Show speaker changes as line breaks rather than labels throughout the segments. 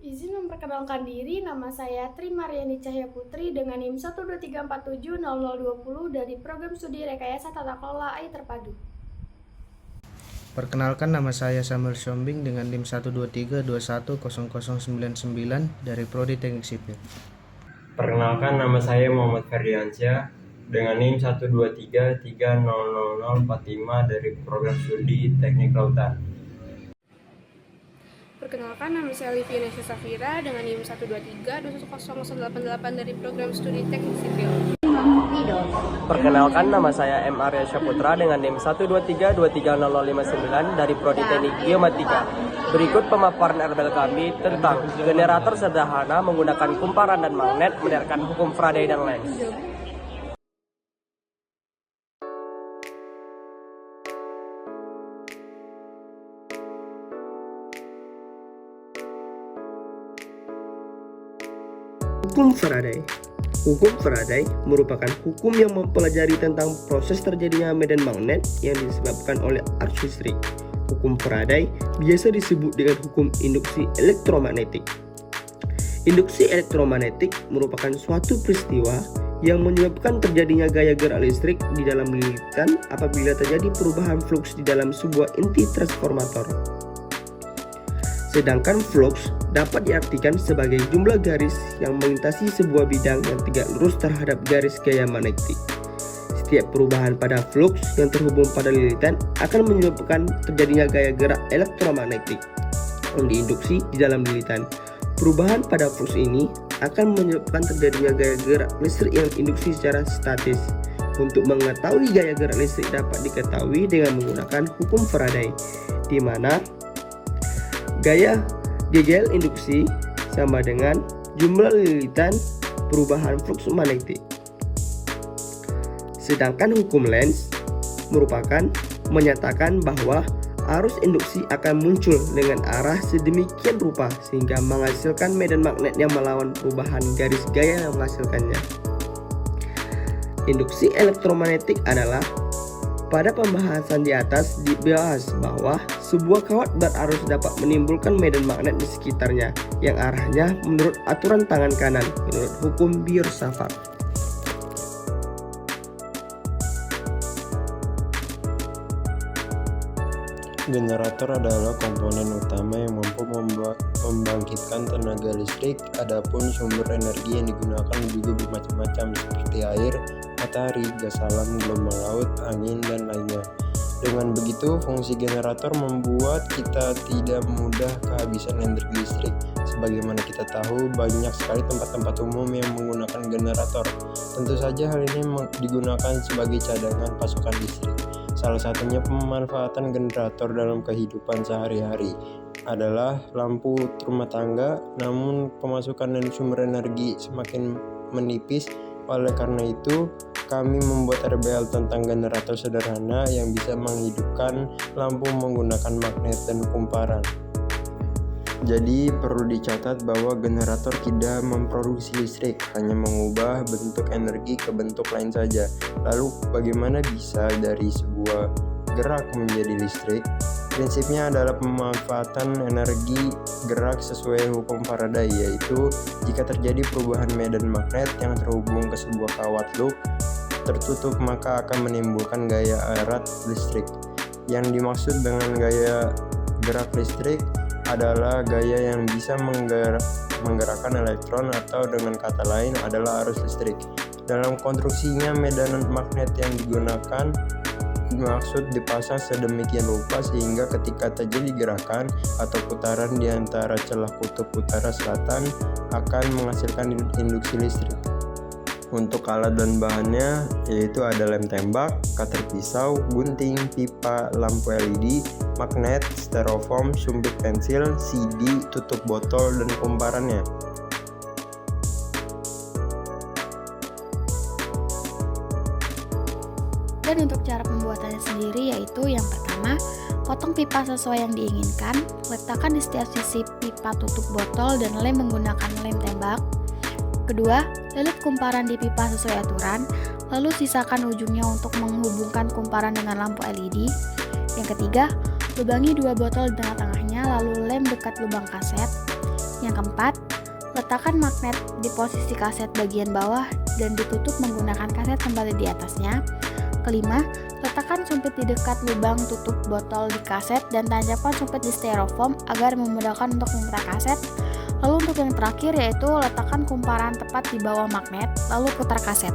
Izin memperkenalkan diri, nama saya Tri Mariani Cahya Putri dengan NIM 123470020 dari Program Studi Rekayasa Tata Kelola Air Terpadu.
Perkenalkan, nama saya Samuel Siombing dengan NIM 123210099 dari Prodi Teknik Sipil.
Perkenalkan, nama saya Muhammad Ferdiansyah dengan NIM 123300045 dari Program Studi Teknik Lautan.
Perkenalkan, nama saya Livia Nesya Safira dengan NIM 123200088 dari Program Studi Teknik Sipil.
Perkenalkan, nama saya M. Arya Syaputra dengan NIM 123230059 dari Prodi Teknik Geomatika. Berikut pemaparan RBL kami tentang generator sederhana menggunakan kumparan dan magnet menerapkan hukum Faraday dan Lenz.
Hukum Faraday. Hukum Faraday merupakan hukum yang mempelajari tentang proses terjadinya medan magnet yang disebabkan oleh arus listrik. Hukum Faraday biasa disebut dengan hukum induksi elektromagnetik. Induksi elektromagnetik merupakan suatu peristiwa yang menyebabkan terjadinya gaya gerak listrik di dalam lilitan apabila terjadi perubahan fluks di dalam sebuah inti transformator. Sedangkan flux dapat diartikan sebagai jumlah garis yang melintasi sebuah bidang yang tegak lurus terhadap garis gaya magnetik. Setiap perubahan pada flux yang terhubung pada lilitan akan menyebabkan terjadinya gaya gerak elektromagnetik yang diinduksi di dalam lilitan. Perubahan pada flux ini akan menyebabkan terjadinya gaya gerak listrik yang diinduksi secara statis. Untuk mengetahui gaya gerak listrik dapat diketahui dengan menggunakan hukum Faraday, di mana gaya GGL induksi sama dengan jumlah lilitan perubahan flux magnetik. Sedangkan hukum Lenz merupakan menyatakan bahwa arus induksi akan muncul dengan arah sedemikian rupa sehingga menghasilkan medan magnet yang melawan perubahan garis gaya yang menghasilkannya. Induksi elektromagnetik adalah, pada pembahasan di atas dibahas bahwa sebuah kawat berarus dapat menimbulkan medan magnet di sekitarnya yang arahnya menurut aturan tangan kanan menurut hukum Beer-Savart.
Generator adalah komponen utama yang mampu membangkitkan tenaga listrik. Adapun sumber energi yang digunakan juga bermacam-macam seperti air, matahari, gas alam, gelombang laut, angin, dan lainnya. Dengan begitu, fungsi generator membuat kita tidak mudah kehabisan energi listrik. Sebagaimana kita tahu, banyak sekali tempat-tempat umum yang menggunakan generator. Tentu saja hal ini digunakan sebagai cadangan pasokan listrik. Salah satunya pemanfaatan generator dalam kehidupan sehari-hari adalah lampu rumah tangga, namun pemasukan dan sumber energi semakin menipis. Oleh karena itu, kami membuat RBL tentang generator sederhana yang bisa menghidupkan lampu menggunakan magnet dan kumparan. Jadi perlu dicatat bahwa generator tidak memproduksi listrik, hanya mengubah bentuk energi ke bentuk lain saja. Lalu bagaimana bisa dari sebuah gerak menjadi listrik? Prinsipnya adalah pemanfaatan energi gerak sesuai hukum Faraday, yaitu jika terjadi perubahan medan magnet yang terhubung ke sebuah kawat loop tertutup maka akan menimbulkan gaya arus listrik. Yang dimaksud dengan gaya gerak listrik adalah gaya yang bisa menggerakkan elektron, atau dengan kata lain adalah arus listrik. Dalam konstruksinya, medan magnet yang digunakan dimaksud dipasang sedemikian rupa sehingga ketika terjadi gerakan atau putaran di antara celah kutub utara selatan akan menghasilkan induksi listrik. Untuk alat dan bahannya yaitu ada lem tembak, cutter pisau, gunting, pipa, lampu LED, magnet, styrofoam, sumpit pensil, CD, tutup botol, dan kumparannya.
Dan untuk cara pembuatannya sendiri yaitu yang pertama, potong pipa sesuai yang diinginkan, letakkan di setiap sisi pipa tutup botol dan lem menggunakan lem tembak. Kedua, lilit kumparan di pipa sesuai aturan, lalu sisakan ujungnya untuk menghubungkan kumparan dengan lampu LED. Yang ketiga, lubangi 2 botol di tengah-tengahnya, lalu lem dekat lubang kaset. Yang keempat, letakkan magnet di posisi kaset bagian bawah dan ditutup menggunakan kaset kembali di atasnya. Kelima, letakkan sumpit di dekat lubang tutup botol di kaset dan tancapkan sumpit di styrofoam agar memudahkan untuk memutar kaset. Lalu untuk yang terakhir yaitu letakkan kumparan tepat di bawah magnet, lalu putar kaset.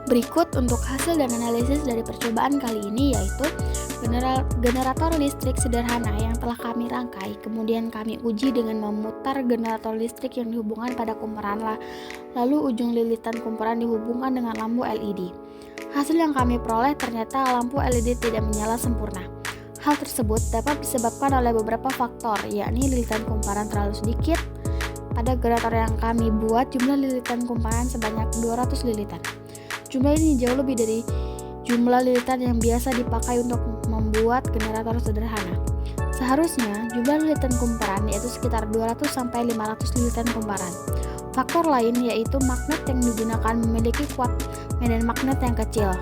Berikut untuk hasil dan analisis dari percobaan kali ini yaitu generator listrik sederhana yang telah kami rangkai, kemudian kami uji dengan memutar generator listrik yang dihubungkan pada kumparan, lalu ujung lilitan kumparan dihubungkan dengan lampu LED. Hasil yang kami peroleh ternyata lampu LED tidak menyala sempurna. Hal tersebut dapat disebabkan oleh beberapa faktor, yakni lilitan kumparan terlalu sedikit. Pada generator yang kami buat, jumlah lilitan kumparan sebanyak 200 lilitan. Jumlah ini jauh lebih dari jumlah lilitan yang biasa dipakai untuk membuat generator sederhana. Seharusnya jumlah lilitan kumparan yaitu sekitar 200-500 lilitan kumparan. Faktor lain yaitu magnet yang digunakan memiliki kuat medan magnet yang kecil.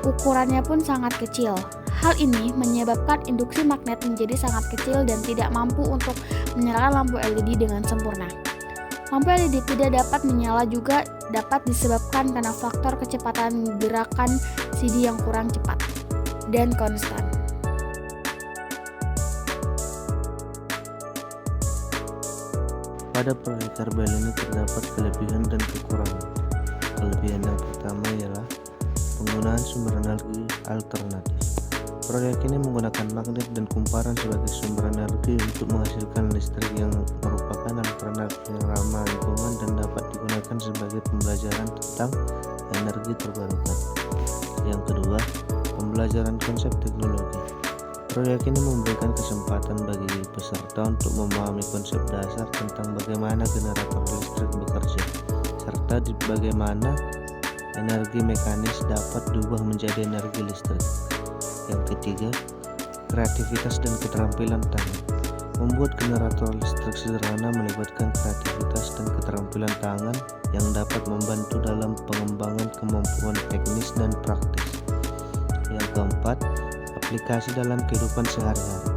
Ukurannya pun sangat kecil. Hal ini menyebabkan induksi magnet menjadi sangat kecil dan tidak mampu untuk menyalakan lampu LED dengan sempurna. Lampu LED tidak dapat menyala juga dapat disebabkan karena faktor kecepatan gerakan CD yang kurang cepat dan konstan.
Pada proyek RBL ini terdapat kelebihan dan kekurangan. Kelebihan yang pertama ialah penggunaan sumber energi alternatif. Proyek ini menggunakan magnet dan kumparan sebagai sumber energi untuk menghasilkan listrik yang merupakan alternatif yang ramah lingkungan dan dapat digunakan sebagai pembelajaran tentang energi terbarukan. Yang kedua, pembelajaran konsep teknologi. Proyek ini memberikan kesempatan bagi peserta untuk memahami konsep dasar tentang bagaimana generator listrik bekerja, serta bagaimana energi mekanis dapat diubah menjadi energi listrik. Yang ketiga, kreativitas dan keterampilan tangan. Membuat generator listrik sederhana melibatkan kreativitas dan keterampilan tangan yang dapat membantu dalam pengembangan kemampuan teknis dan praktis. Yang keempat, aplikasi dalam kehidupan sehari-hari.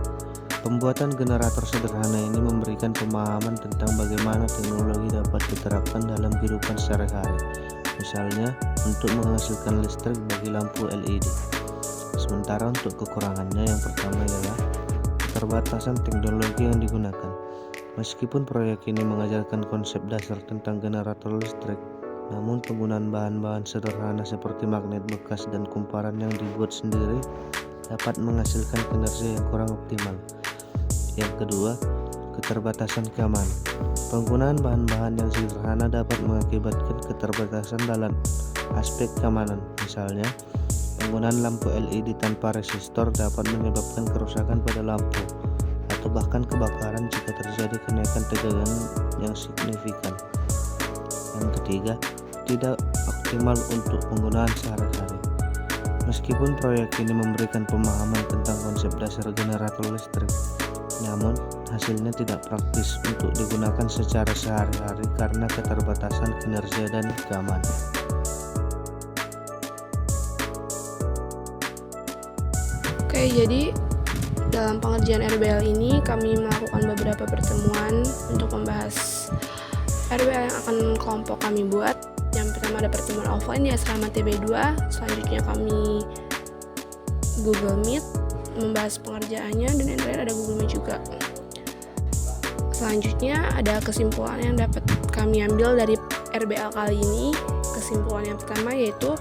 Pembuatan generator sederhana ini memberikan pemahaman tentang bagaimana teknologi dapat diterapkan dalam kehidupan sehari-hari, misalnya untuk menghasilkan listrik bagi lampu LED. Sementara untuk kekurangannya, yang pertama adalah keterbatasan teknologi yang digunakan. Meskipun proyek ini mengajarkan konsep dasar tentang generator listrik, namun penggunaan bahan-bahan sederhana seperti magnet bekas dan kumparan yang dibuat sendiri dapat menghasilkan kinerja yang kurang optimal. Yang kedua, keterbatasan keamanan. Penggunaan bahan-bahan yang sederhana dapat mengakibatkan keterbatasan dalam aspek keamanan. Misalnya, penggunaan lampu LED tanpa resistor dapat menyebabkan kerusakan pada lampu atau bahkan kebakaran jika terjadi kenaikan tegangan yang signifikan. Yang ketiga, tidak optimal untuk penggunaan sehari-hari. Meskipun proyek ini memberikan pemahaman tentang konsep dasar generator listrik, namun hasilnya tidak praktis untuk digunakan secara sehari-hari karena keterbatasan kinerja dan keamanan.
Oke, jadi dalam pengerjaan RBL ini kami melakukan beberapa pertemuan untuk membahas RBL yang akan kelompok kami buat. Yang pertama ada pertemuan offline di asrama TB2, selanjutnya kami Google Meet membahas pengerjaannya, dan yang terakhir ada Google Meet juga. Selanjutnya ada kesimpulan yang dapat kami ambil dari RBL kali ini. Kesimpulan yang pertama yaitu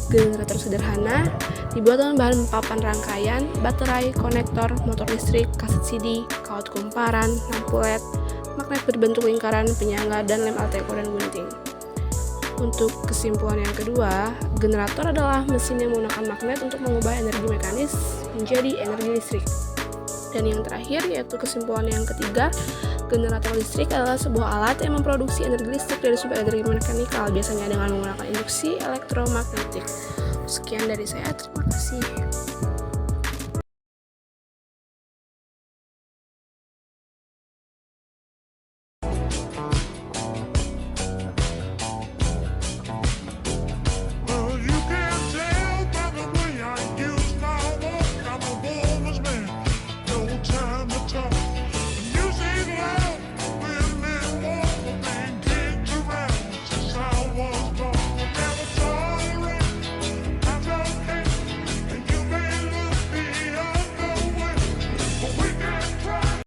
generator sederhana dibuat dengan bahan papan rangkaian, baterai, konektor, motor listrik, kaset CD, kawat kumparan, lampu LED, magnet berbentuk lingkaran, penyangga, dan lem Alteco dan gunting. Untuk kesimpulan yang kedua, generator adalah mesin yang menggunakan magnet untuk mengubah energi mekanis menjadi energi listrik. Dan yang terakhir yaitu kesimpulan yang ketiga, generator listrik adalah sebuah alat yang memproduksi energi listrik dari sumber energi mekanikal, biasanya dengan menggunakan induksi elektromagnetik. Sekian dari saya, terima kasih.